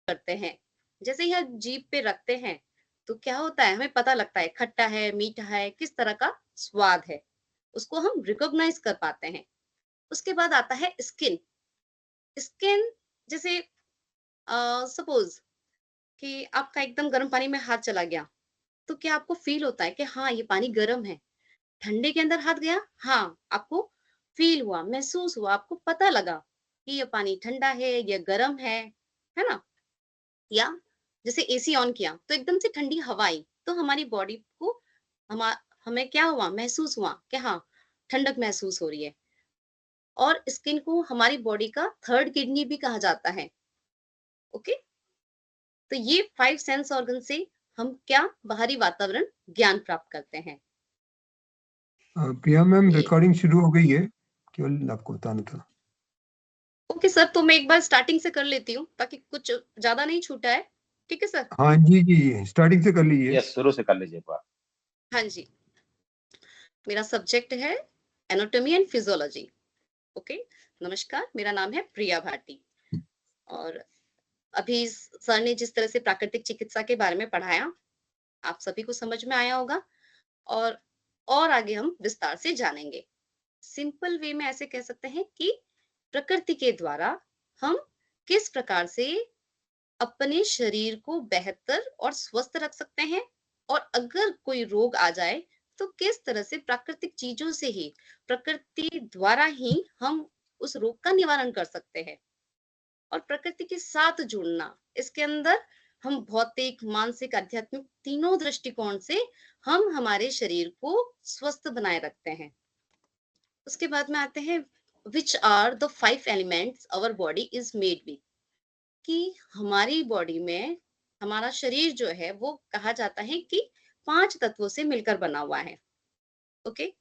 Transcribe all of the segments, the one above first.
करते हैं, जैसे यह जीभ पे रखते हैं, तो क्या होता है, हमें पता लगता है खट्टा है, मीठा है, किस तरह का स्वाद है, उसको हम रिकॉग्नाइज कर पाते हैं। उसके बाद आता है स्किन। स्किन जैसे सपोज कि आपका एकदम गर्म पानी में हाथ चला गया, तो क्या आपको फील होता है कि हाँ, ये पानी गर्म है? ठंडे के अंदर हाथ गया, हाँ, आपको फील हुआ, महसूस हुआ, आपको पता लगा कि ये पानी ठंडा है या गर्म है ना? या जैसे एसी ऑन किया तो एकदम से ठंडी हवा आई, तो हमारी बॉडी को हमा हमें क्या हुआ, महसूस हुआ कि हाँ, ठंडक महसूस हो रही है। और स्किन को हमारी बॉडी का थर्ड किडनी भी कहा जाता है। ओके, तो ये 5 सेंस ऑर्गन से हम क्या बाहरी वातावरण ज्ञान प्राप्त करते हैं। प्रिया मैम, ये रिकॉर्डिंग शुरू हो गई है, केवल आपको बताना था। ओके सर, तो मैं एक बार स्टार्टिंग से कर लेती हूँ ताकि कुछ ज्यादा नहीं छूटा है। ठीक है सर? हाँ जी जी, स्टार्टिंग से कर लीजिए। यस, शुरू से कर लीजिए एक बार। हाँ जी, मेरा सब्जेक्ट है एनाटॉमी एंड फिजियोलॉजी। ओके, नमस्कार, मेरा नाम है प्रिया भाटी। और अभी सर ने जिस तरह से प्राकृतिक चिकित्सा के बारे में पढ़ाया, आप सभी को समझ में आया होगा। और और आगे हम विस्तार से जानेंगे। सिंपल वे में ऐसे कह सकते हैं कि प्रकृति के द्वारा हम किस प्रकार से अपने शरीर को बेहतर और स्वस्थ रख सकते हैं, और अगर कोई रोग आ जाए तो किस तरह से प्राकृतिक चीजों से ही, प्रकृति द्वारा ही हम उस रोग का निवारण कर सकते हैं। और प्रकृति के साथ जुड़ना, इसके अंदर हम भौतिक, मानसिक, आध्यात्मिक तीनों दृष्टिकोण से हम हमारे शरीर को स्वस्थ बनाए रखते हैं। उसके बाद में आते हैं, which are the 5 elements our body is made with. कि हमारी बॉडी में, हमारा शरीर जो है वो कहा जाता है कि 5 तत्वों से मिलकर बना हुआ है। ओके,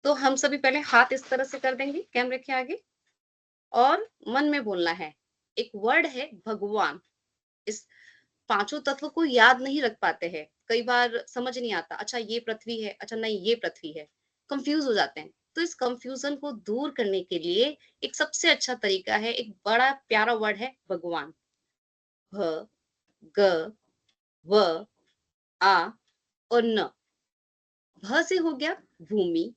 तो हम सभी पहले हाथ इस तरह से कर देंगे कैमरे के आगे, और मन में बोलना है, एक वर्ड है भगवान। इस पांचों तत्व को याद नहीं रख पाते हैं, कई बार समझ नहीं आता, अच्छा ये पृथ्वी है, अच्छा नहीं ये पृथ्वी है, कंफ्यूज हो जाते हैं। तो इस कंफ्यूजन को दूर करने के लिए एक सबसे अच्छा तरीका है, एक बड़ा प्यारा वर्ड है भगवान। भ, ग, व, आ और न। भ से हो गया भूमि,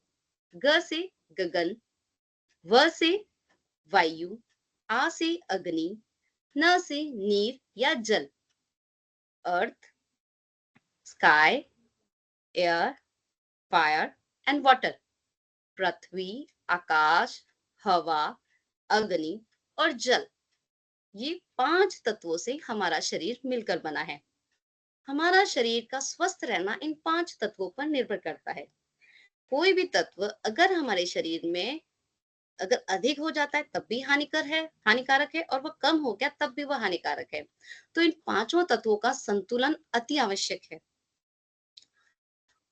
ग से गगन, व से वायु, आ से अग्नि, न से नीर या जल, earth, sky, air, fire and water. पृथ्वी, आकाश, हवा, अग्नि और जल, ये 5 तत्वों से हमारा शरीर मिलकर बना है। हमारा शरीर का स्वस्थ रहना इन 5 तत्वों पर निर्भर करता है। कोई भी तत्व अगर हमारे शरीर में अगर अधिक हो जाता है तब भी हानिकारक है, और वह कम हो गया तब भी वह हानिकारक है। तो इन पांचों तत्वों का संतुलन अति आवश्यक है।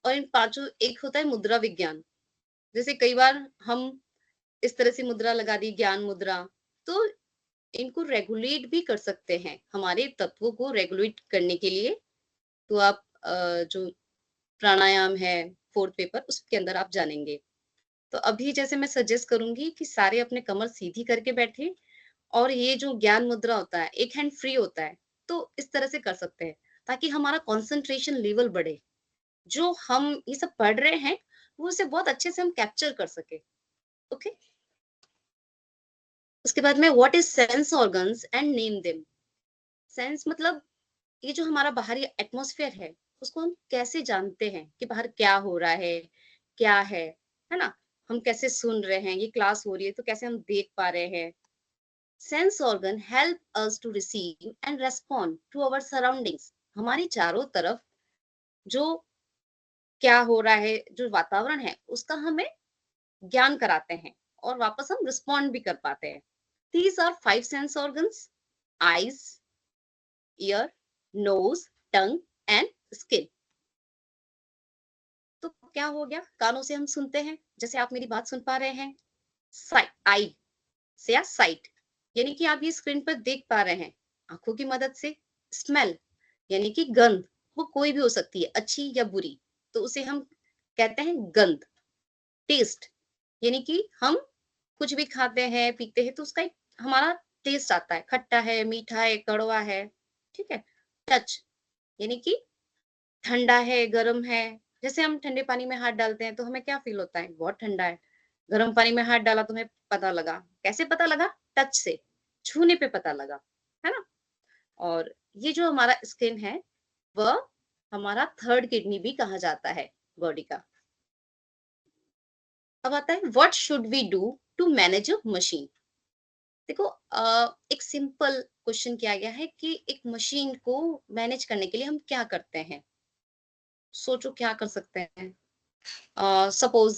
और इन पांचों, एक होता है मुद्रा विज्ञान। जैसे कई बार हम इस तरह से मुद्रा लगा दी, ज्ञान मुद्रा, तो इनको रेगुलेट भी कर सकते हैं, हमारे तत्वों को रेगुलेट करने के लिए। तो आप जो प्राणायाम है, फोर्थ पेपर, उसके अंदर आप जानेंगे। तो अभी जैसे मैं सजेस्ट करूंगी कि सारे अपने कमर सीधी करके बैठे, और ये जो ज्ञान मुद्रा होता है, एक हैंड फ्री होता है, तो इस तरह से कर सकते हैं ताकि हमारा कंसंट्रेशन लेवल बढ़े। जो हम ये सब पढ़ रहे हैं वो उसे बहुत अच्छे से हम कैप्चर कर सके। ओके, उसके बाद में what is sense organs and name them. Sense मतलब ये जो हमारा बाहरी एटमॉस्फेयर है, उसको हम कैसे जानते हैं कि बाहर क्या हो रहा है, क्या है ना? हम कैसे सुन रहे हैं, ये क्लास हो रही है तो कैसे हम देख पा रहे हैं। Sense organ help us to receive and respond to our surroundings. हमारी चारों तरफ जो क्या हो रहा है, जो वातावरण है, उसका हमें ज्ञान कराते हैं, और वापस हम रिस्पॉन्ड भी कर पाते हैं। These are 5 sense organs: eyes, ear, nose, tongue and skin. तो क्या हो गया, कानों से हम सुनते हैं, जैसे आप मेरी बात सुन पा रहे हैं। साइट, आई से या साइट, यानी कि आप ये स्क्रीन पर देख पा रहे हैं। आंखों की मदद से स्मेल, यानी कि गंध, वो कोई भी हो सकती है, अच्छी या बुरी, तो उसे हम कहते हैं गंध। टेस्ट, यानी कि हम कुछ भी खाते हैं, पीते हैं, तो उसका एक हमारा टेस्ट आता है, खट्टा है, मीठा है, कड़वा है, ठीक है। टच यानी कि ठंडा है, गरम है। जैसे हम ठंडे पानी में हाथ डालते हैं तो हमें क्या फील होता है? बहुत ठंडा है। गरम पानी में हाथ डाला तो हमें पता लगा। कैसे पता लगा? टच से, छूने पे पता लगा, है ना? और ये जो हमारा स्किन है, वह हमारा थर्ड किडनी भी कहा जाता है बॉडी का। अब आता है what should we do to manage a machine. देखो एक सिंपल क्वेश्चन किया गया है कि एक मशीन को मैनेज करने के लिए हम क्या करते हैं? सोचो क्या कर सकते हैं? सपोज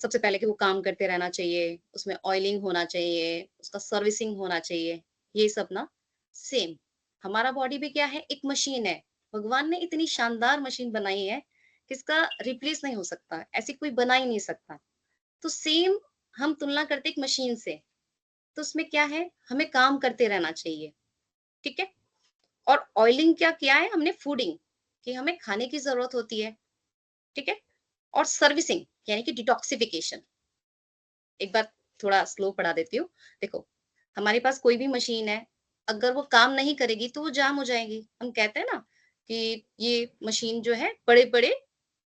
सबसे पहले कि वो काम करते रहना चाहिए, उसमें ऑयलिंग होना चाहिए, उसका सर्विसिंग होना चाहिए, ये सब ना सेम हमारा बॉडी भी क्या है? एक मशीन है। भगवान ने इतनी शानदार मशीन बनाई है कि इसका रिप्लेस नहीं हो सकता, ऐसी कोई बना ही नहीं सकता। तो सेम हम तुलना करते एक मशीन से, तो उसमें क्या है? हमें काम करते रहना चाहिए, ठीक है? और ऑयलिंग क्या किया है हमने? फूडिंग, कि हमें खाने की जरूरत होती है, ठीक है? और सर्विसिंग यानी कि डिटॉक्सिफिकेशन। एक बार थोड़ा स्लो पढ़ा देती हूँ। देखो, हमारे पास कोई भी मशीन है, अगर वो काम नहीं करेगी तो वो जाम हो जाएगी। हम कहते हैं ना कि ये मशीन जो है पड़े-पड़े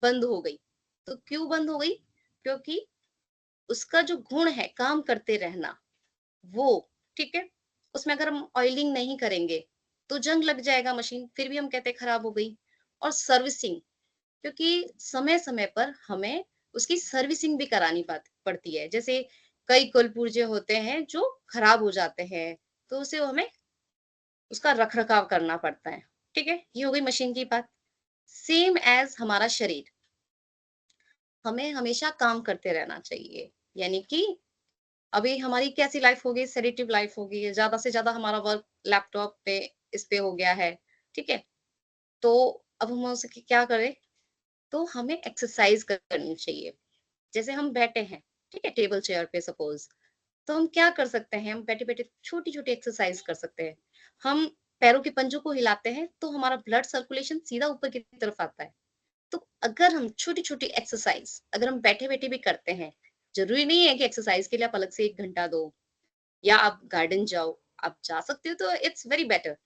बंद हो गई। तो क्यों बंद हो गई? क्योंकि उसका जो गुण है काम करते रहना, वो, ठीक है? उसमें अगर हम ऑयलिंग नहीं करेंगे, तो जंग लग जाएगा मशीन, फिर भी हम कहते हैं खराब हो गई। और सर्विसिंग, क्योंकि समय-समय पर हमें उसकी सर्विसिंग भी करानी पड़ती है। जैसे कई कलपुर्जे होते हैं जो खराब हो जाते हैं, तो उसे हमें उसका रख-रखाव करना पड़ता है। ठीक है? ये हो गई मशीन की बात। सेम एज़ हमारा शरीर, हमें हमेशा काम करते रहना चाहिए। यानी कि अभी हमारी कैसी लाइफ हो गई? सेडेटिव लाइफ हो गई है। ज़्यादा से ज़्यादा हमारा वर्क लैपटॉप पे, इस पे हो गया है। ठीक है? तो अब हम उसकी क्या करें? तो हमें एक्सरसाइज करनी चाहिए। जैसे हम बैठे हैं, ठीक है? टेबल चेयर पे सपोज़, तो हम क्या कर सकते हैं? हम बैठे-बैठे छोटी-छोटी एक्सरसाइज कर सकते हैं। हम पैरों के पंजों को हिलाते हैं, तो हमारा ब्लड सर्कुलेशन सीधा ऊपर की तरफ आता है। तो अगर हम छोटी-छोटी एक्सरसाइज अगर हम बैठे-बैठे भी करते हैं, ज़रूरी नहीं है कि एक्सरसाइज के लिए आप अलग से 1 घंटा दो या आप गार्डन जाओ। आप जा सकते हो तो इट्स वेरी बेटर।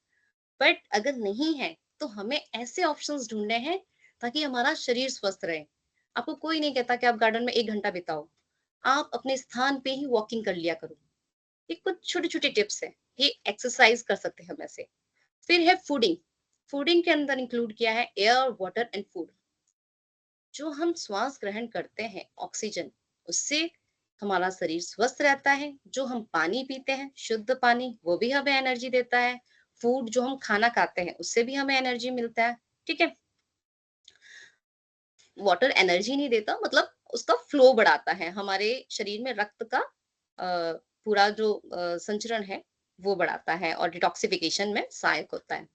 बट अगर नहीं है, तो हमें ऐसे ऑप्शंस ढूँढने हैं ताकि हमारा शरीर स्वस्थ रहे। आपको कोई नहीं कहता कि आप गार्डन में 1 घंटा बिताओ। आप अपने स्थान पे ही वॉकिंग कर लिया करो। ये कुछ छोटे-छोटे टिप्स हैं। ये एक्सरसाइज कर सकते हैं हम ऐसे। फिर है फूडिंग। फूडिंग के अंदर इंक्लूड किया है एयर, वाटर एंड फूड। जो हम श्वास ग्रहण करते हैं, ऑक्सीजन, उससे हमारा शरीर स्वस्थ रहता है। जो हम पानी पीते हैं, शुद्ध पानी, वो भी हमें एनर्जी देता है। फूड जो हम खाना खाते हैं, उससे भी हमें एनर्जी मिलता है। ठीक है? वाटर एनर्जी नहीं देता, मतलब उसका फ्लो बढ़ाता है। हमारे शरीर में रक्त का पूरा जो संचरण है, वो बढ़ाता है और डिटॉक्सिफिकेशन में सहायक होता है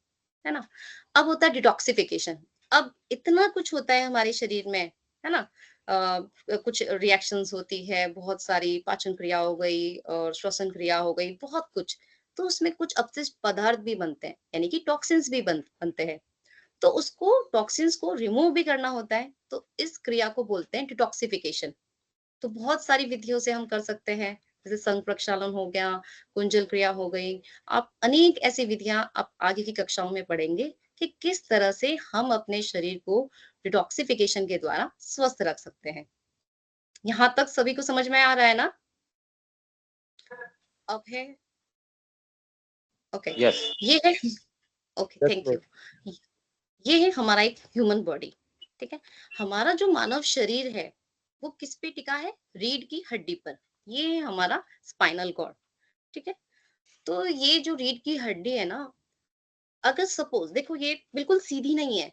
ना? अब होता है डिटॉक्सिफिकेशन। अब इतना कुछ होता है हमारे शरीर में, है ना? कुछ रिएक्शंस होती है, बहुत सारी पाचन क्रिया हो गई और श्वसन क्रिया हो गई, बहुत कुछ। तो उसमें कुछ अपशिष्ट पदार्थ भी बनते हैं, यानी कि टॉक्सिन्स भी बनते हैं। तो उसको टॉक्सिन्स को रिमूव भी करना होता है, तो इस क्रिया को बोलते हैं डिटॉक्सिफिकेशन। तो बहुत सारी विधियों से हम कर सकते हैं, जैसे संघ प्रक्षालन हो गया, कुंजल क्रिया हो गई। आप अनेक ऐसी विधियां आप आगे की कक्षाओं में पढ़ेंगे कि किस तरह से हम अपने शरीर को डिटॉक्सिफिकेशन के द्वारा स्वस्थ रख सकते हैं। यहाँ तक सभी को समझ में आ रहा है ना? अब है ओके। Yes, ये है okay, that's thank good. You. ये है हमारा एक ह्यूमन बॉडी, ठीक है? हमारा जो मानव शरीर है, वो किस पे टिका है? रीढ़ की हड्डी पर। ये है हमारा स्पाइनल कॉर्ड, ठीक है? तो ये जो रीढ़ की हड्डी है ना, अगर सपोज़ देखो ये बिल्कुल सीधी नहीं है,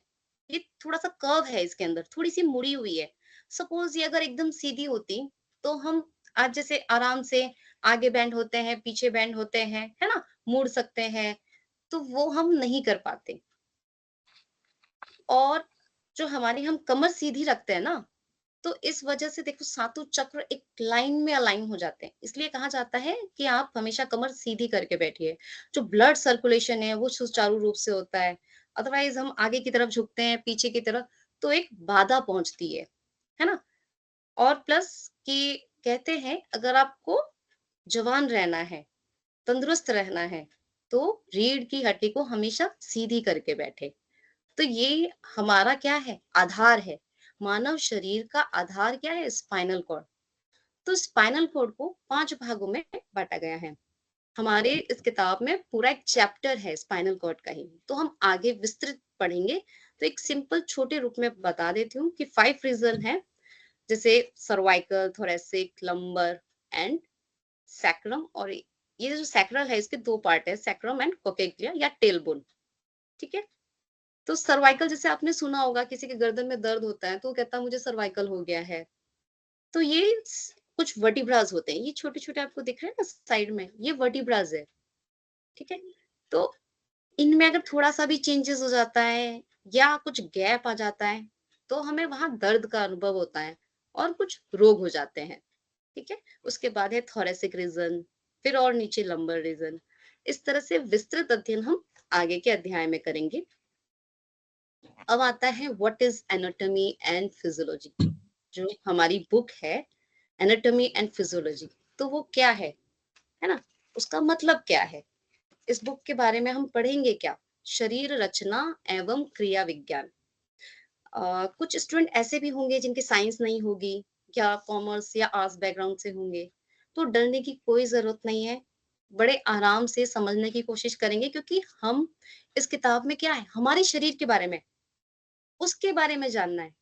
ये थोड़ा-सा कर्व है इसके अंदर, थोड़ी-सी मुड़ी हुई है। सपोज़ ये अगर एकदम सीधी होती, तो हम आज जैसे आराम से आगे बेंड होते हैं, पीछे बेंड होते हैं, है ना? मुड़ सकते हैं, तो वो हम नहीं कर पाते। और जो हमारी हम कमर सीधी रखते हैं ना, तो इस वजह से देखो सातों चक्र एक लाइन में अलाइन हो जाते हैं। इसलिए कहा जाता है कि आप हमेशा कमर सीधी करके बैठिए। जो ब्लड सर्कुलेशन है वो सुचारू रूप से होता है। अदरवाइज़ हम आगे की तरफ झुकते हैं, पीछे की तरफ, तो एक बाधा पहुँचती है ना? और प्लस कि कहते हैं अगर आपको जवान रहना है, तंदुरुस्त रहना है तो रीढ़ की हड्डी को हमेशा सीधी करके बैठे। तो ये हमारा क्या है? आधार है। मानव शरीर का आधार क्या है? Spinal cord. तो स्पाइनल कॉर्ड को 5 भागों में बाँटा गया है। हमारे इस किताब में पूरा एक चैप्टर है स्पाइनल कॉर्ड का ही। तो हम आगे विस्तृत पढ़ेंगे। तो एक सिंपल छोटे रूप में बता देती हूँ कि 5 रीजन है, जैसे cervical, thoracic, lumbar and sacrum. और ये जो सैक्रल है इसके 2 पार्ट है, सैक्रम एंड कोक्लेग्लिया या टेलबोन। ठीक है? तो सर्वाइकल जैसे आपने सुना होगा, किसी के गर्दन में दर्द होता है तो वो कहता है मुझे सर्वाइकल हो गया है। तो ये कुछ वर्टिब्रास होते हैं, ये छोटे-छोटे आपको दिख रहे हैं ना साइड में, ये वर्टिब्रास है। ठीक है? तो इनमें अगर थोड़ा-सा भी चेंजेस हो जाता है या कुछ गैप आ जाता है, तो हमें वहाँ दर्द का अनुभव होता है और कुछ रोग हो जाते हैं। ठीक है? उसके बाद है थोरैसिक रीजन, फिर और नीचे लंबर रीजन। इस तरह से विस्तृत अध्ययन हम आगे के अध्याय में करेंगे। अब आता है what is anatomy and physiology. जो हमारी बुक है एनाटॉमी एंड फिजियोलॉजी, तो वो क्या है ना? उसका मतलब क्या है? इस बुक के बारे में हम पढ़ेंगे क्या? शरीर रचना एवं क्रिया विज्ञान। कुछ स्टूडेंट ऐसे भी होंगे जिनके साइंस नहीं होगी या कॉमर्स या आर्ट्स बैकग्राउंड से होंगे, तो डरने की कोई जरूरत नहीं है। बड़े आराम से समझने की कोशिश करेंगे क्योंकि हम इस किताब में क्या है, हमारे शरीर के बारे में, उसके बारे में जानना है।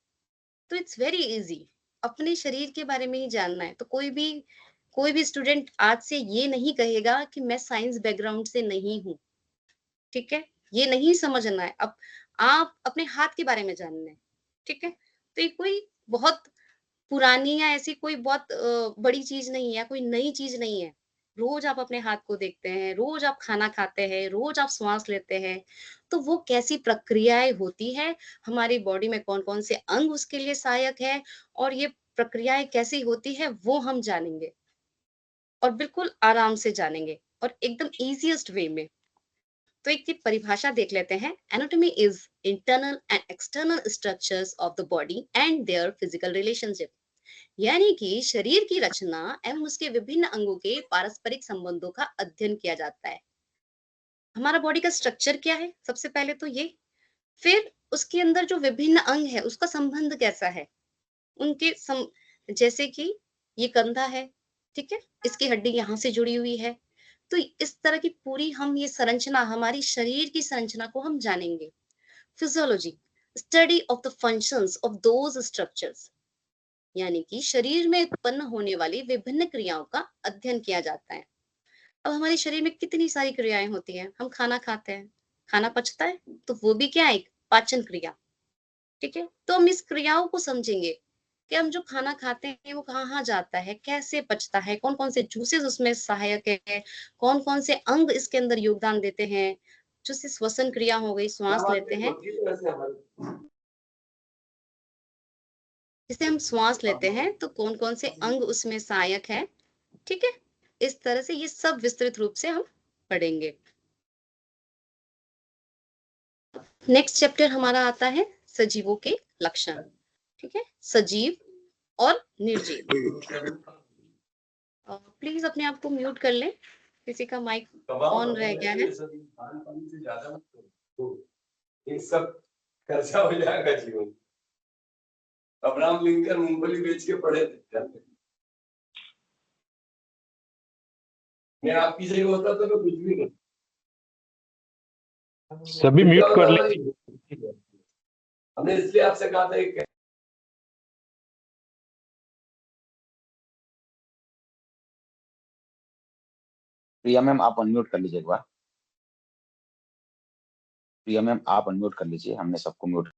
तो इट्स वेरी इजी, अपने शरीर के बारे में ही जानना है। तो कोई भी स्टूडेंट आज से ये नहीं कहेगा कि मैं साइंस बैकग्राउंड से नहीं हूँ। ठीक है? ये नहीं समझना है। अब आप अपने हाथ के बारे में जानना है। ठीक है? तो ये कोई बहुत पुरानी या ऐसी कोई बहुत बड़ी चीज़ नहीं है, कोई नई चीज़ नहीं है। रोज़ आप अपने हाथ को देखते हैं, रोज़ आप खाना खाते हैं, रोज़ आप श्वास लेते हैं, तो वो कैसी प्रक्रियाएँ होती हैं, हमारी बॉडी में कौन-कौन से अंग उसके लिए सहायक है और ये प्रक्रियाएँ कैसी होती है, वो हम जानेंगे और बिल्कुल आराम से जानेंगे और एकदम ईज़ीएस्ट वे में। तो एक की परिभाषा देख लेते हैं। Anatomy is internal and external structures of the body and their physical relationship. यानी कि शरीर की रचना एवं उसके विभिन्न अंगों के पारस्परिक संबंधों का अध्ययन किया जाता है। हमारा बॉडी का स्ट्रक्चर क्या है, सबसे पहले तो ये। फिर उसके अंदर जो विभिन्न अंग है उसका संबंध कैसा है, उनके जैसे कि ये कंधा है, ठीक है, इसकी हड्डी यहाँ से जुड़ी हुई है। तो इस तरह की पूरी हम ये संरचना, हमारी शरीर की संरचना को हम जानेंगे। Physiology, study of the functions of those structures, यानी कि शरीर में उत्पन्न होने वाली विभिन्न क्रियाओं का अध्ययन किया जाता है। अब हमारे शरीर में कितनी सारी क्रियाएं होती हैं। हम खाना खाते हैं, खाना पचता है, तो वो भी क्या है, एक पाचन क्रिया। ठीक है? तो हम इस क्रियाओं को समझेंगे कि हम जो खाना खाते हैं वो कहाँ जाता है, कैसे पचता है, कौन-कौन से जूसेस उसमें सहायक है, कौन-कौन से अंग इसके अंदर योगदान देते हैं। जैसे श्वसन क्रिया हो गई, श्वास लेते हैं, जिसे हम श्वास लेते हैं तो कौन-कौन से अंग उसमें सहायक है। ठीक है? इस तरह से ये सब विस्तृत रूप से हम पढ़ेंगे। नेक्स्ट चैप्टर हमारा आता है सजीवों के लक्षण। ठीक है? सजीव और निर्जीव। प्लीज अपने आप को म्यूट कर लें, किसी का माइक ऑन रह गया है। ये सब खर्चा हो जाएगा जीवन। अब्राहम लिंकन मूंगफली बेच के पड़े थे। मैं आपकी जगह होता तो मैं कुछ भी नहीं। सभी म्यूट कर ले। हमने इसलिए आपसे कहा था कि प्रिया मैम आप अनम्यूट कर लीजिए एक बार। प्रिया मैम आप अनम्यूट कर लीजिए, हमने सबको म्यूट।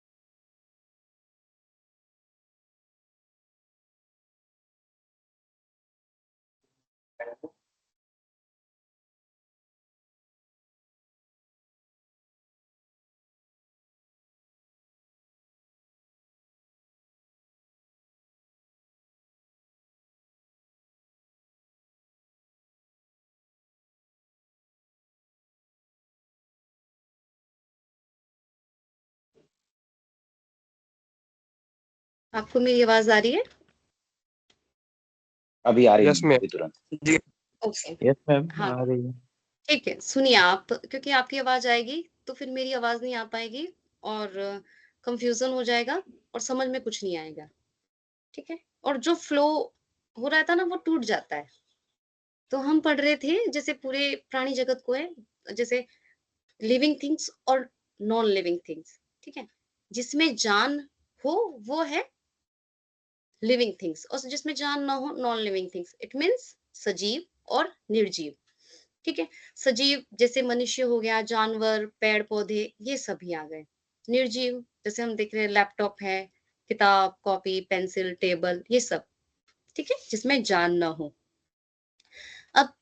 आपको मेरी आवाज आ रही है? अभी आ रही यस है मैम। अभी तुरंत। ओके। यस मैम हाँ, आ रही है। ठीक है, सुनिए आप, क्योंकि आपकी आवाज आएगी तो फिर मेरी आवाज नहीं आ पाएगी और कंफ्यूजन हो जाएगा और समझ में कुछ नहीं आएगा। ठीक है, और जो फ्लो हो रहा था ना वो टूट जाता है। तो हम पढ़ रहे थे जैसे पूरे प्राणी जगत को है, जैसे लिविंग थिंग्स और नॉन लिविंग थिंग्स। ठीक है, जिसमें जान हो वो है लिविंग थिंग्स, और जिसमें जान ना हो non living things. It means सजीव और निर्जीव। ठीक है, सजीव जैसे मनुष्य हो गया, जानवर, पेड़ पौधे, ये सभी आ गए। निर्जीव जैसे हम देख रहे हैं लैपटॉप है, किताब, कॉपी, पेंसिल, टेबल, ये सब। ठीक है, जिसमें जान ना हो। अब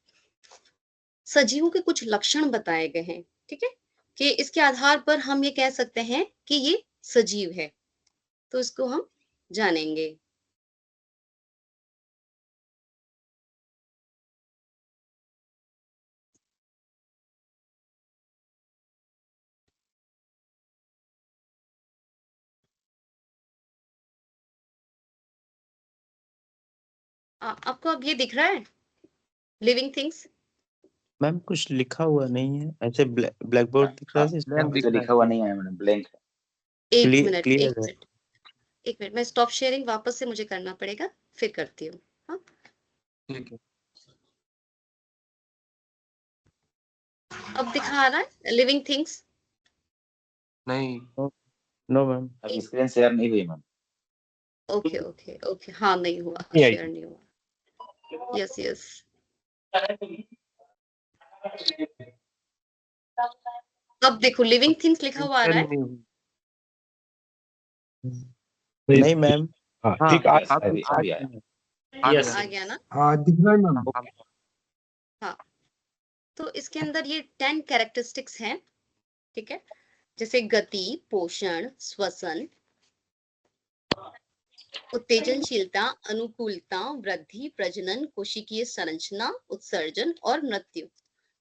सजीवों के कुछ लक्षण बताए गए हैं। ठीक है, कि इसके आधार पर हम ये कह सकते हैं कि ये सजीव है। तो इसको हम जानेंगे। आपको अब ये दिख रहा है लिविंग थिंग्स? मैम कुछ लिखा हुआ नहीं है, ऐसे ब्लैक बोर्ड दिख रहा है, इस अभी तो लिखा हुआ नहीं है मैडम, ब्लैंक है। एक क्लियर मिनट, क्लियर एक है। मिनट, एक मिनट, मैं स्टॉप शेयरिंग वापस से मुझे करना पड़ेगा, फिर करती हूँ। हाँ, ठीक है। अब दिखा रहा है लिविंग थिंग्स? नहीं, नो मैम। अभी स्क्रीन शेयर नहीं हुई मैम। ओके ओके ओके, हाँ नहीं हुआ, नहीं आई। शेयर नहीं हुआ। यस यस, अब देखो लिविंग थिंग्स लिखा हुआ आ रहा है। नहीं मैम। हाँ, ठीक अभी अभी आया। आ गया ना? हाँ दिख रहा है मैम। हाँ, तो इसके अंदर ये 10 कैरेक्टरिस्टिक्स हैं। ठीक है, जैसे गति, पोषण, श्वसन, उत्तेजनशीलता, अनुकूलता, वृद्धि, प्रजनन, कोशिकीय संरचना, उत्सर्जन और मृत्यु।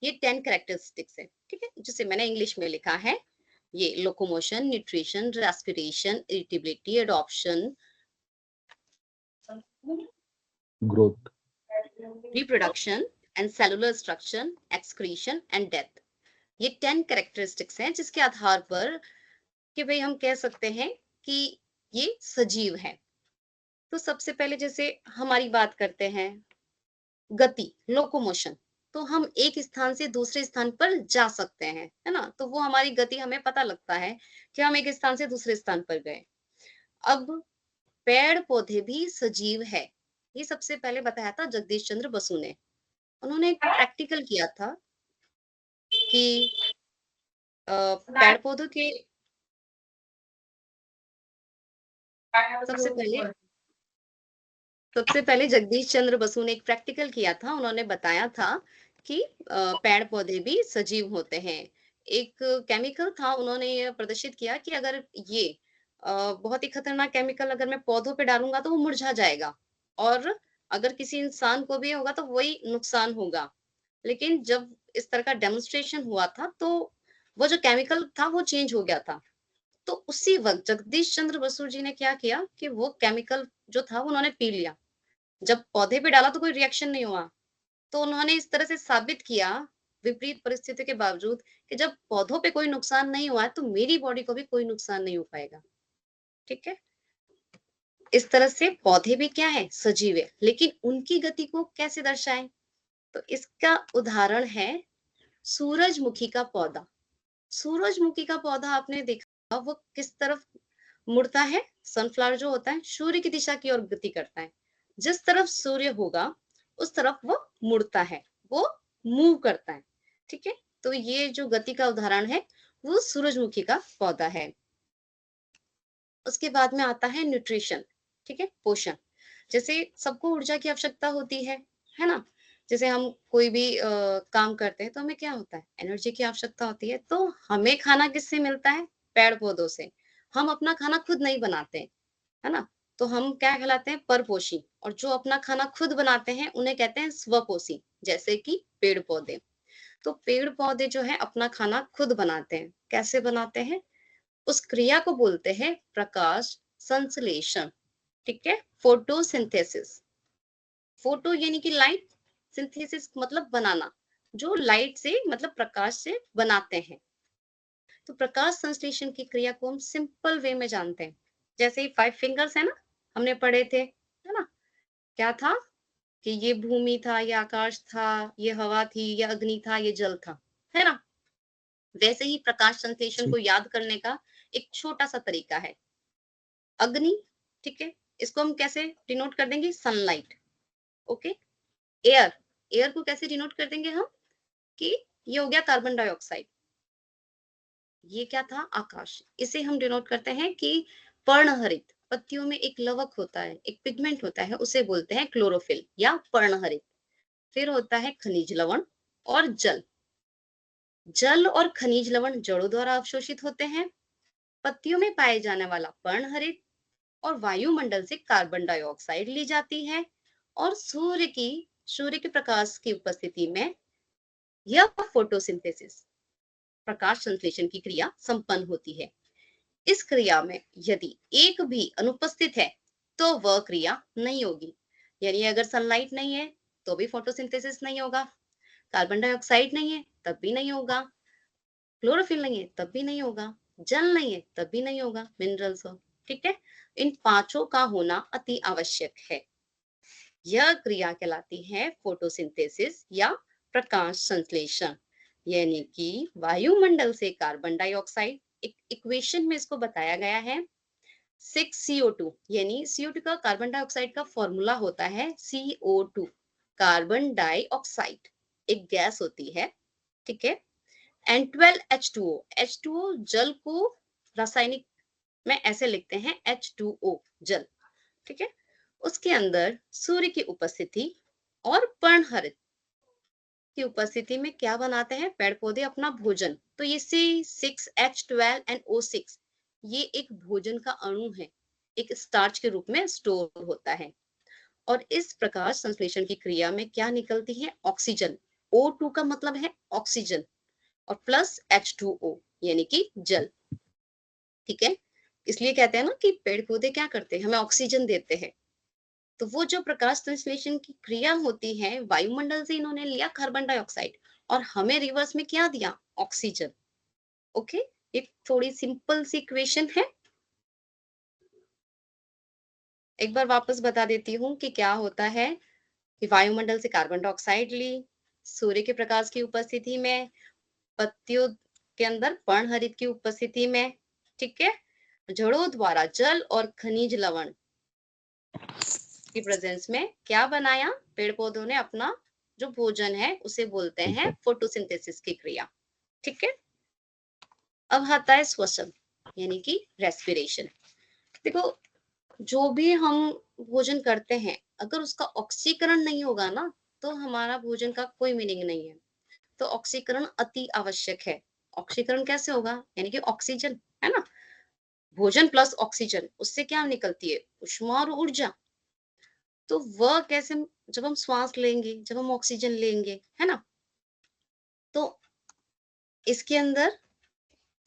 ये 10 कैरेक्टरिस्टिक्स है। ठीक है, जिसे मैंने इंग्लिश में लिखा है। ये locomotion, nutrition, respiration, irritability, adoption, growth, reproduction and cellular structure, excretion and death. ये 10 कैरेक्टरिस्टिक्स हैं जिसके आधार पर कि भाई हम कह सकते हैं कि ये सजीव है। तो सबसे पहले जैसे हमारी बात करते हैं गति, लोकोमोशन, तो हम एक स्थान से दूसरे स्थान पर जा सकते हैं, है ना? तो वो हमारी गति हमें पता लगता है कि हम एक स्थान से दूसरे स्थान पर गए। अब पेड़ पौधे भी सजीव है, ये सबसे पहले बताया था जगदीश चंद्र बसु ने। उन्होंने एक प्रैक्टिकल किया था कि पेड़ पौधों के सबसे पहले जगदीश चंद्र बसु ने एक प्रैक्टिकल किया था। उन्होंने बताया था कि पेड़ पौधे भी सजीव होते हैं। एक केमिकल था, उन्होंने ये प्रदर्शित किया कि अगर ये बहुत ही खतरनाक केमिकल अगर मैं पौधों पे डालूंगा तो वो मुरझा जाएगा, और अगर किसी इंसान को भी होगा तो वही नुकसान होगा। लेकिन जब इस तरह का डेमोन्स्ट्रेशन हुआ था तो वो जो केमिकल था वो चेंज हो गया था। तो उसी वक्त जगदीश चंद्र बसु जी ने क्या किया कि वो केमिकल जो था वो उन्होंने पी लिया। जब पौधे पे डाला तो कोई रिएक्शन नहीं हुआ। तो उन्होंने इस तरह से साबित किया, विपरीत परिस्थिति के बावजूद, कि जब पौधों पे कोई नुकसान नहीं हुआ है तो मेरी बॉडी को भी कोई नुकसान नहीं हो पाएगा। ठीक है, इस तरह से पौधे भी क्या है, सजीव है। लेकिन उनकी गति को कैसे दर्शाएं? तो इसका उदाहरण है सूरजमुखी का पौधा। सूरजमुखी का पौधा आपने देखा वो किस तरफ मुड़ता है? सनफ्लावर जो होता है सूर्य की दिशा की ओर गति करता है। जिस तरफ सूर्य होगा उस तरफ वो मुड़ता है, वो मूव करता है। ठीक है, तो ये जो गति का उदाहरण है वो सूरजमुखी का पौधा है। उसके बाद में आता है न्यूट्रिशन। ठीक है, पोषण। जैसे सबको ऊर्जा की आवश्यकता होती है ना? जैसे हम कोई भी काम करते हैं तो हमें क्या होता है, एनर्जी की आवश्यकता होती है। तो हमें खाना किससे मिलता है? पेड़ पौधों से। हम अपना खाना खुद नहीं बनाते, है ना? तो हम क्या कहलाते हैं? परपोषी। और जो अपना खाना खुद बनाते हैं उन्हें कहते हैं स्वपोषी, जैसे कि पेड़ पौधे। तो पेड़ पौधे जो है अपना खाना खुद बनाते हैं। कैसे बनाते हैं? उस क्रिया को बोलते हैं प्रकाश संश्लेषण। ठीक है, फोटोसिंथेसिस। फोटो यानी कि लाइट, सिंथेसिस मतलब बनाना। जो लाइट से मतलब प्रकाश से बनाते हैं। तो प्रकाश संश्लेषण की क्रिया को हम सिंपल वे में जानते हैं। जैसे ही 5 फिंगर्स है ना, हमने पढ़े थे, है ना? क्या था कि ये भूमि था, ये आकाश था, ये हवा थी, ये अग्नि था, ये जल था, है ना? वैसे ही प्रकाश संश्लेषण को याद करने का एक छोटा सा तरीका है। अग्नि, ठीक है, इसको हम कैसे डिनोट कर देंगे? सनलाइट। ओके। एयर, एयर को कैसे डिनोट कर देंगे हम कि ये हो गया कार्बन डाइऑक्साइड। ये क्या था? आकाश। इसे हम डिनोट करते हैं कि पर्णहरित, पत्तियों में एक लवक होता है, एक पिगमेंट होता है, उसे बोलते हैं क्लोरोफिल या पर्णहरित। फिर होता है खनिज लवण और जल। जल और खनिज लवण जड़ों द्वारा अवशोषित होते हैं। पत्तियों में पाए जाने वाला पर्णहरित और वायुमंडल से कार्बन डाइऑक्साइड ली जाती है और सूर्य के प्रकाश की उपस्थिति में यह फोटोसिंथेसिस, प्रकाश संश्लेषण की क्रिया संपन्न होती है। इस क्रिया में यदि एक भी अनुपस्थित है तो वह क्रिया नहीं होगी। यानी अगर सनलाइट नहीं है तो भी फोटोसिंथेसिस नहीं होगा, कार्बन डाइऑक्साइड नहीं है तब भी नहीं होगा, क्लोरोफिल नहीं है तब भी नहीं होगा, जल नहीं है तब भी नहीं होगा, मिनरल्स हो। ठीक है, इन पांचों का होना अति आवश्यक है। यह क्रिया कहलाती है फोटोसिंथेसिस या प्रकाश संश्लेषण। यानी कि वायुमंडल से कार्बन डाइऑक्साइड, एक इक्वेशन में इसको बताया गया है 6CO2, यानी CO2 का, कार्बन डाइऑक्साइड का फॉर्मूला होता है CO2, कार्बन डाइऑक्साइड एक गैस होती है, ठीक है। एंड 12H2O, H2O जल को रासायनिक में ऐसे लिखते हैं H2O जल, ठीक है। उसके अंदर सूर्य की उपस्थिति और पर्णहरित की उपस्थिति में क्या बनाते हैं पेड़ पौधे? अपना भोजन। तो ये C6H12 and O6 ये एक भोजन का अणु है, एक स्टार्च के रूप में स्टोर होता है। और इस प्रकाश संश्लेषण की क्रिया में क्या निकलती है? ऑक्सीजन। O2 का मतलब है ऑक्सीजन और प्लस H2O यानी कि जल, ठीक है। इसलिए कहते हैं ना कि पेड़ पौधे क्या करते हैं? हमें ऑक्सीजन देते हैं। तो वो जो प्रकाश संश्लेषण की क्रिया होती है, वायुमंडल से इन्होंने लिया कार्बन डाइऑक्साइड और हमें रिवर्स में क्या दिया? ऑक्सीजन। ओके, एक थोड़ी सिंपल सी इक्वेशन है। एक बार वापस बता देती हूँ कि क्या होता है कि वायुमंडल से कार्बन डाइऑक्साइड ली, सूर्य के प्रकाश की उपस्थिति में, पत्तियों के अंदर पर्णहरित की उपस्थिति में, ठीक है, जड़ों द्वारा जल और खनिज लवण की प्रेजेंस में क्या बनाया? पेड़ पौधों ने अपना जो भोजन है उसे बोलते हैं फोटोसिंथेसिस की क्रिया, ठीक है। अब आता है श्वसन यानी कि रेस्पिरेशन। देखो, जो भी हम भोजन करते हैं अगर उसका ऑक्सीकरण नहीं होगा ना तो हमारा भोजन का कोई मीनिंग नहीं है। तो ऑक्सीकरण अति आवश्यक है। ऑक्सीकरण कैसे होगा? यानी कि ऑक्सीजन, है ना, भोजन प्लस ऑक्सीजन, उससे क्या निकलती है? ऊष्मा और ऊर्जा। तो वह कैसे? जब हम श्वास लेंगे, जब हम ऑक्सीजन लेंगे, है ना, तो इसके अंदर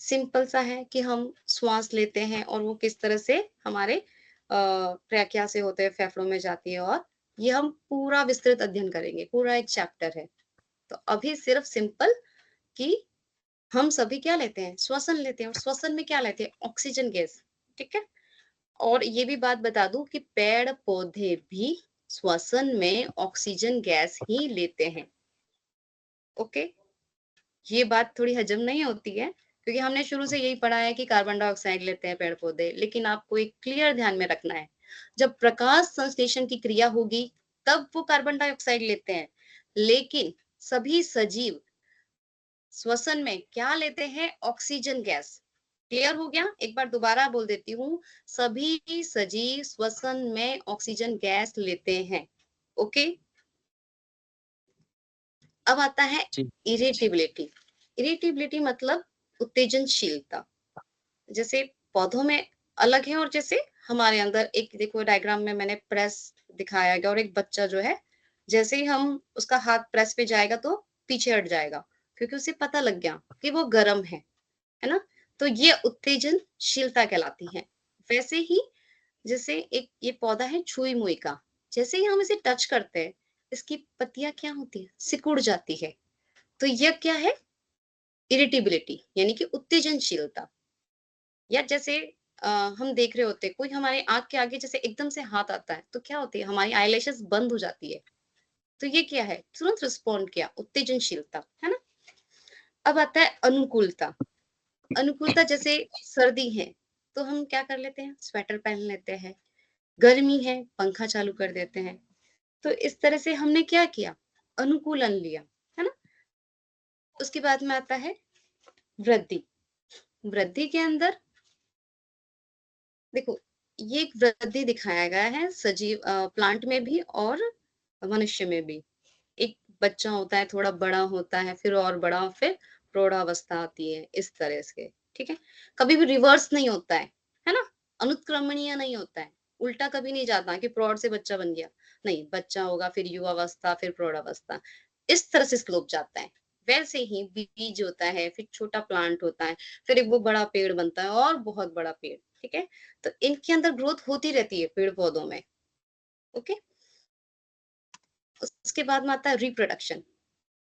सिंपल सा है कि हम श्वास लेते हैं और वो किस तरह से हमारे ट्रैकिया से होते हैं, फेफड़ों में जाती है, और ये हम पूरा विस्तृत अध्ययन करेंगे, पूरा एक चैप्टर है। तो अभी सिर्फ सिंपल कि हम सभी क्या लेते हैं? श्वसन लेते हैं, और श्वसन में क्या लेते हैं? ऑक्सीजन गैस, ठीक है। और ये भी बात बता दूं कि पेड़ पौधे भी श्वसन में ऑक्सीजन गैस ही लेते हैं। ओके, ये बात थोड़ी हजम नहीं होती है क्योंकि हमने शुरू से यही पढ़ा है कि कार्बन डाइऑक्साइड लेते हैं पेड़ पौधे, लेकिन आपको एक क्लियर ध्यान में रखना है, जब प्रकाश संश्लेषण की क्रिया होगी तब वो कार्बन डाइऑक्साइड लेते हैं, लेकिन सभी सजीव श्वसन में क्या लेते हैं? Oxygen gas. क्लियर हो गया? एक बार दोबारा बोल देती हूँ, सभी सजीव श्वसन में ऑक्सीजन गैस लेते हैं। ओके, अब आता है जी। इरिटेबिलिटी। इरिटेबिलिटी मतलब उत्तेजनशीलता। जैसे पौधों में अलग है और जैसे हमारे अंदर, एक देखो डायग्राम में मैंने प्रेस दिखाया गया, और एक बच्चा जो है जैसे ही हम उसका हाथ प्रेस पे जाएगा तो पीछे हट जाएगा क्योंकि उसे पता लग गया कि वो गर्म है ना। तो ये उत्तेजनशीलता कहलाती है। वैसे ही जैसे एक ये पौधा है छुई मुई का, जैसे ही हम इसे टच करते हैं इसकी पत्तियां क्या होती है? सिकुड़ जाती है। तो यह क्या है? इरिटेबिलिटी यानी कि उत्तेजनशीलता। या जैसे हम देख रहे होते हैं कोई हमारे आंख के आगे जैसे एकदम से हाथ आता है तो क्या होती है, हमारी आईलैशेस बंद हो जाती है। तो ये क्या है? तुरंत रिस्पॉन्ड किया, उत्तेजनशीलता, है ना? अब आता है अनुकूलता। अनुकूलता जैसे सर्दी है तो हम क्या कर लेते हैं? स्वेटर पहन लेते हैं। गर्मी है, पंखा चालू कर देते हैं। तो इस तरह से हमने क्या किया? अनुकूलन लिया, है ना? उसके बाद में आता है वृद्धि। वृद्धि के अंदर देखो, ये एक वृद्धि दिखाया गया है सजीव प्लांट में भी और मनुष्य में भी। एक बच्चा होता है, थोड़ा बड़ा होता है, फिर और बड़ा, फिर प्रौढ़ावस्था आती है, इस तरह से, ठीक है? कभी भी रिवर्स नहीं होता है ना? अनुत्क्रमणीय नहीं होता है, उल्टा कभी नहीं जाता कि प्रौढ़ से बच्चा बन गया, नहीं, बच्चा होगा, फिर युवावस्था, फिर प्रौढ़ावस्था, इस तरह से स्लोप जाता है। वैसे ही बीज होता है, फिर छोटा प्लांट होता है, फिर एक वो बड़ा पेड़ बनता है और बहुत बड़ा पेड़, ठीक है? तो इनके अंदर ग्रोथ होती रहती है पेड़ पौधों में, ओके? उसके बाद में आता है रिप्रोडक्शन।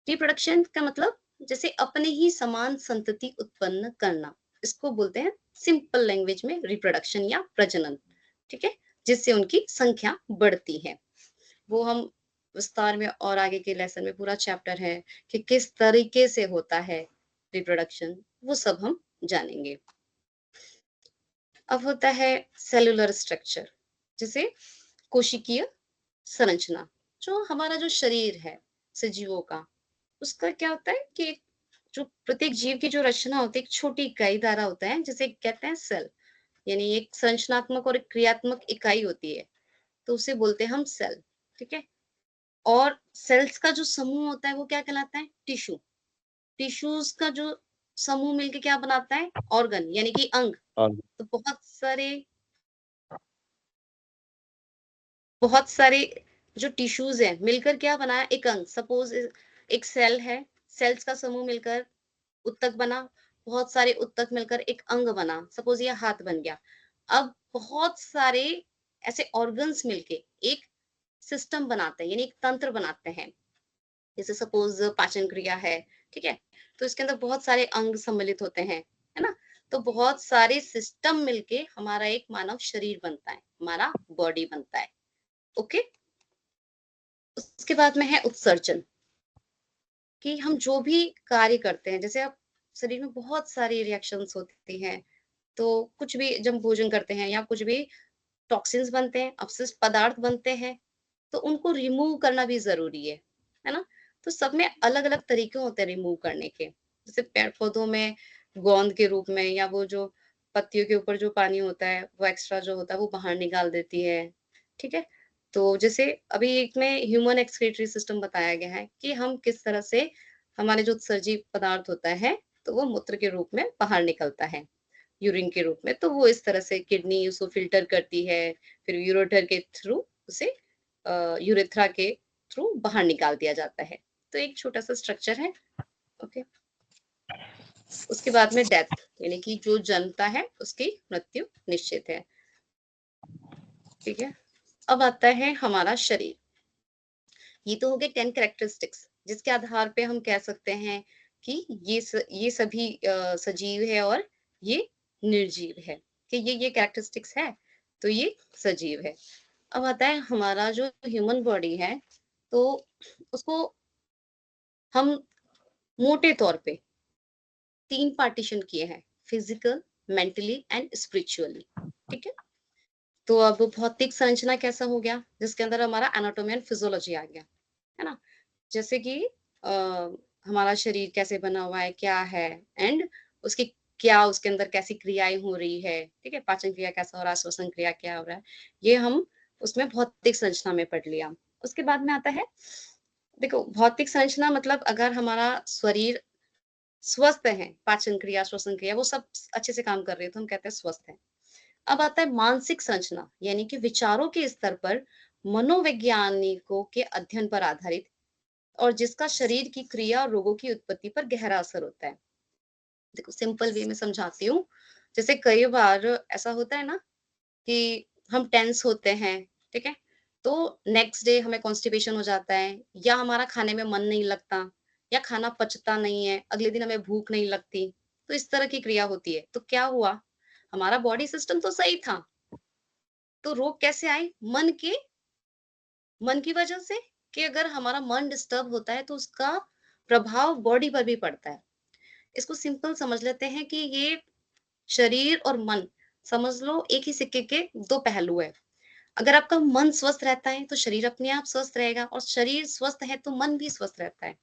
रिप्रोडक्शन का मतलब जैसे अपने ही समान संतति उत्पन्न करना, इसको बोलते हैं सिंपल लैंग्वेज में रिप्रोडक्शन या प्रजनन, ठीक है? जिससे उनकी संख्या बढ़ती है। वो हम विस्तार में और आगे के लेसन में पूरा चैप्टर है कि किस तरीके से होता है रिप्रोडक्शन, वो सब हम जानेंगे। अब होता है सेलुलर स्ट्रक्चर, जैसे कोशिकीय संरचना। जो हमारा जो शरीर है सजीवों का, उसका क्या होता है कि जो प्रत्येक जीव की जो रचना होती है, एक छोटी इकाई द्वारा होता है, जिसे कहते हैं सेल। यानी एक संरचनात्मक और एक क्रियात्मक इकाई होती है, तो उसे बोलते हैं हम सेल, ठीक है? और सेल्स का जो समूह होता है वो क्या कहलाता है? टिश्यू। टिश्यूज का जो समूह मिलके क्या बनाता है? ऑर्गन यानी कि अंग। और तो बहुत सारे जो टिश्यूज है मिलकर क्या बनाया? एक अंग। सपोज एक सेल है, सेल्स का समूह मिलकर उत्तक बना, बहुत सारे उत्तक मिलकर एक अंग बना, सपोज ये हाथ बन गया। अब बहुत सारे ऐसे ऑर्गन्स मिलके एक सिस्टम बनाते हैं, यानी एक तंत्र बनाते हैं। जैसे सपोज पाचन क्रिया है, ठीक है? तो इसके अंदर बहुत सारे अंग सम्मिलित होते हैं, है ना? तो बहुत सारे सिस्टम मिलके हमारा एक मानव शरीर बनता है, हमारा बॉडी बनता है, ओके? उसके बाद में है उत्सर्जन, कि हम जो भी कार्य करते हैं, जैसे आप शरीर में बहुत सारी रिएक्शंस होती हैं, तो कुछ भी जब हम भोजन करते हैं या कुछ भी टॉक्सिन्स बनते हैं, अपशिष्ट पदार्थ बनते हैं, तो उनको रिमूव करना भी ज़रूरी है ना? तो सब में अलग-अलग तरीके होते हैं रिमूव करने के। जैसे पेड़-पौधों में गोंद के रूप में, या वो जो पत्तियों के ऊपर जो पानी होता है, वो एक्स्ट्रा जो होता है वो बाहर निकाल देती है, ठीक है? तो जैसे अभी एक में ह्यूमन एक्सक्रीटरी सिस्टम बताया गया है कि हम किस तरह से हमारे जो उत्सर्जी पदार्थ होता है, तो वो मूत्र के रूप में बाहर निकलता है, यूरिन के रूप में। तो वो इस तरह से किडनी उसको फ़िल्टर करती है, फिर यूरेटर के थ्रू उसे यूरेथ्रा के थ्रू बाहर निकाल दिया जाता है। तो एक छोटा-सा स्ट्रक्चर है, ओके। उसके बाद में डेथ, यानी कि जो जन्मता है उसकी मृत्यु निश्चित है, ठीक है? अब आता है हमारा शरीर। ये तो हो गए 10 कैरेक्टरिस्टिक्स, जिसके आधार पे हम कह सकते हैं कि ये सभी सजीव है और ये निर्जीव है, कि ये कैरेक्टरिस्टिक्स है, तो ये सजीव है। अब आता है हमारा जो ह्यूमन बॉडी है, तो उसको हम मोटे तौर पे 3 पार्टीशन किए हैं, फिजिकल, मेंटली एंड स्पिरिचुअली, ठीक है? तो अब भौतिक संरचना कैसा हो गया? जिसके अंदर हमारा एनाटॉमी एंड फिजियोलॉजी आ गया, है ना? जैसे कि अ, हमारा शरीर कैसे बना हुआ है, क्या है, एंड उसकी क्या उसके अंदर कैसी क्रियाएं हो रही है, ठीक है? पाचन क्रिया कैसा हो रहा है, श्वसन क्रिया क्या हो रहा है, ये हम उसमें भौतिक संरचना में पढ़ लिया। उसके बाद में आता है, देखो भौतिक संरचना मतलब अगर हमारा शरीर स्वस्थ है, पाचन क्रिया, श्वसन क्रिया वो सब अच्छे से काम कर रही है, तो हम कहते हैं स्वस्थ है। अब आता है मानसिक संरचना, यानी कि विचारों के स्तर पर मनोवैज्ञानिकों के अध्ययन पर आधारित, और जिसका शरीर की क्रिया और रोगों की उत्पत्ति पर गहरा असर होता है। देखो सिंपल वे में समझाती हूँ। जैसे कई बार ऐसा होता है ना कि हम टेंस होते हैं, ठीक है? तो नेक्स्ट डे हमें कॉन्स्टिपेशन हो जाता है, या हमारा खाने में मन नहीं लगता, या खाना पचता नहीं है, अगले दिन हमें भूख नहीं लगती, तो इस तरह की क्रिया होती है। तो क्या हुआ, हमारा बॉडी सिस्टम तो सही था, तो रोग कैसे आए? मन की वजह से, कि अगर हमारा मन डिस्टर्ब होता है तो उसका प्रभाव बॉडी पर भी पड़ता है। इसको सिंपल समझ लेते हैं कि ये शरीर और मन, समझ लो एक ही सिक्के के दो पहलू है। अगर आपका मन स्वस्थ रहता है तो शरीर अपने आप स्वस्थ रहेगा, और शरीर स्वस्थ है तो मन भी स्वस्थ रहता है।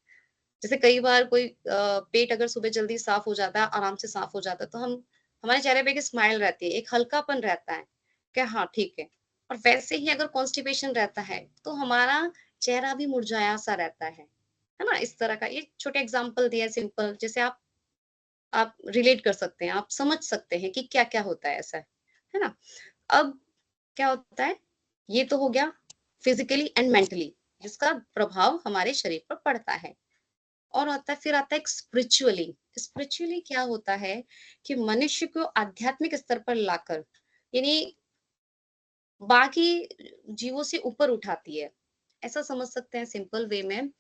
जैसे कई बार कोई पेट अगर सुबह जल्दी साफ हो जाता है, आराम से साफ हो जाता है, तो हम हमारे चेहरे पे एक स्माइल रहती है, एक हल्कापन रहता है कि हाँ ठीक है। और वैसे ही अगर कॉन्स्टिपेशन रहता है तो हमारा चेहरा भी मुरझाया सा रहता है ना? इस तरह का ये छोटे एग्जाम्पल दिए सिंपल, जैसे आप रिलेट कर सकते हैं, आप समझ सकते हैं कि क्या-क्या होता है ऐसा, है ना? अब क्या होता है, ये तो हो गया फिजिकली एंड मेंटली, जिसका प्रभाव हमारे शरीर पर पड़ता है। और फिर आता है एक स्पिरिचुअली। स्पिरिचुअली क्या होता है कि मनुष्य को आध्यात्मिक स्तर पर लाकर, यानी बाकी जीवों से ऊपर उठाती है। ऐसा समझ सकते हैं सिंपल वे में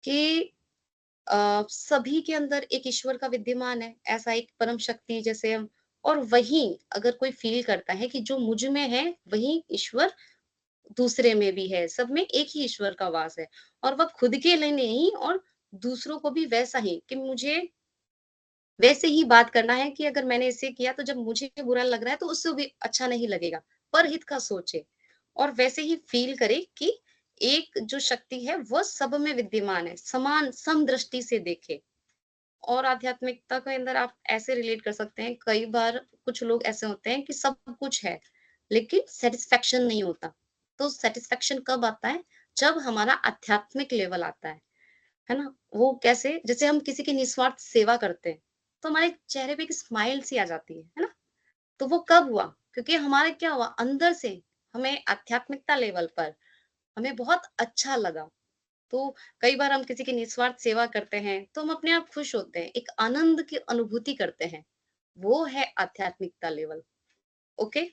कि सभी के अंदर एक ईश्वर का विद्यमान है, ऐसा एक परम शक्ति जैसे हम, और वही अगर कोई फील करता है कि जो मुझ में है वही ईश्वर दूसरे में भी है, सब में एक ही ईश्वर का वास है, और वह खुद के लिए नहीं और दूसरों को भी वैसा ही, कि मुझे वैसे ही बात करना है कि अगर मैंने इसे किया तो जब मुझे बुरा लग रहा है तो उससे भी अच्छा नहीं लगेगा, परहित का सोचे, और वैसे ही फील करे कि एक जो शक्ति है वह सब में विद्यमान है, समान समदृष्टि से देखे। और आध्यात्मिकता के अंदर आप ऐसे रिलेट कर सकते हैं, कई बार कुछ लोग ऐसे होते हैं कि सब कुछ है लेकिन सेटिस्फेक्शन नहीं होता। तो सेटिस्फेक्शन कब आता है? जब हमारा आध्यात्मिक लेवल आता है ना? वो कैसे? जैसे हम किसी की निस्वार्थ सेवा करते हैं, तो हमारे चेहरे पे एक स्माइल सी आ जाती है ना? तो वो कब हुआ? क्योंकि हमारा क्या हुआ, अंदर से हमें आध्यात्मिकता लेवल पर हमें बहुत अच्छा लगा। तो कई बार हम किसी की निस्वार्थ सेवा करते हैं तो हम अपने आप खुश होते हैं, एक आनंद की अनुभूति करते हैं, वो है आध्यात्मिकता लेवल। ओके,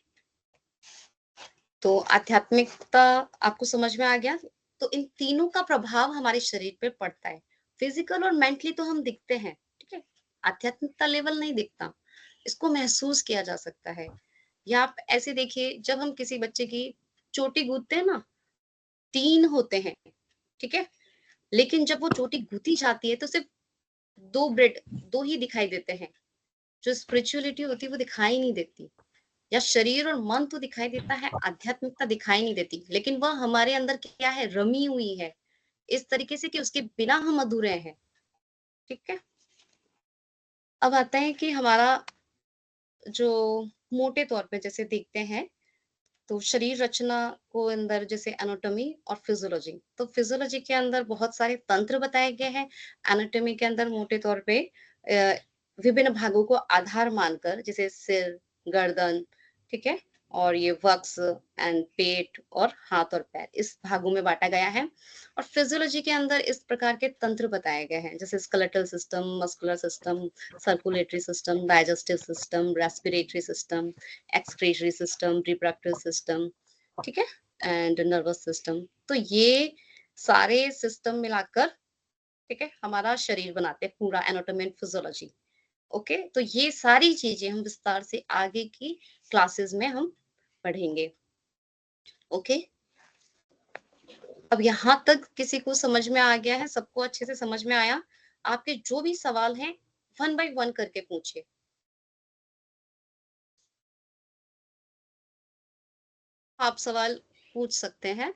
तो आध्यात्मिकता आपको समझ में आ गया। तो इन तीनों का प्रभाव हमारे शरीर पे पड़ता है, फिजिकल और मेंटली तो हम दिखते हैं, ठीक है, आध्यात्मिकता लेवल नहीं दिखता, इसको महसूस किया जा सकता है। या आप ऐसे देखिए, जब हम किसी बच्चे की चोटी गूंथते हैं ना, 3 होते हैं, ठीक है, लेकिन जब वो चोटी गूंथी जाती है तो सिर्फ 2 ब्रेड 2 ही दिखाई देते हैं। जो स्पिरिचुअलिटी होती है वो दिखाई नहीं देती, या शरीर और मन तो दिखाई देता है, आध्यात्मिकता दिखाई नहीं देती, लेकिन वह हमारे अंदर क्या है, रमी हुई है, इस तरीके से कि उसके बिना हम अधूरे हैं, ठीक है। अब आता है कि हमारा जो मोटे तौर पे जैसे देखते हैं, तो शरीर रचना को अंदर जैसे एनाटॉमी और फिजियोलॉजी, तो फिजियोलॉजी के अंदर बहुत सारे तंत्र बताए गए हैं। एनाटॉमी के अंदर मोटे तौर पे विभिन्न भागों को आधार मानकर, जैसे सिर, गर्दन, ठीक है, और ये वक्स एंड पेट और हाथ और पैर, इस भागों में बांटा गया है। और फिजियोलॉजी के अंदर इस प्रकार के तंत्र बताए गए हैं, जैसे skeletal system, muscular system, circulatory system, digestive system, respiratory system, excretory system, reproductive system, ठीक है, एंड नर्वस सिस्टम। तो ये सारे सिस्टम मिलाकर, ठीक है, हमारा शरीर बनाते हैं, पूरा एनाटॉमी एंड फिजियोलॉजी। ओके, तो ये सारी चीजें हम विस्तार से आगे की क्लासेस में हम पढ़ेंगे। ओके, अब यहाँ तक किसी को समझ में आ गया है? सबको अच्छे से समझ में आया? आपके जो भी सवाल हैं, 1 बाय 1 करके पूछिए। आप सवाल पूछ सकते हैं।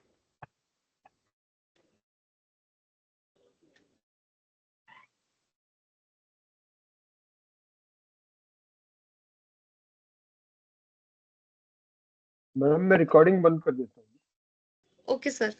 मैडम मैं रिकॉर्डिंग बंद कर देता हूँ। Okay sir.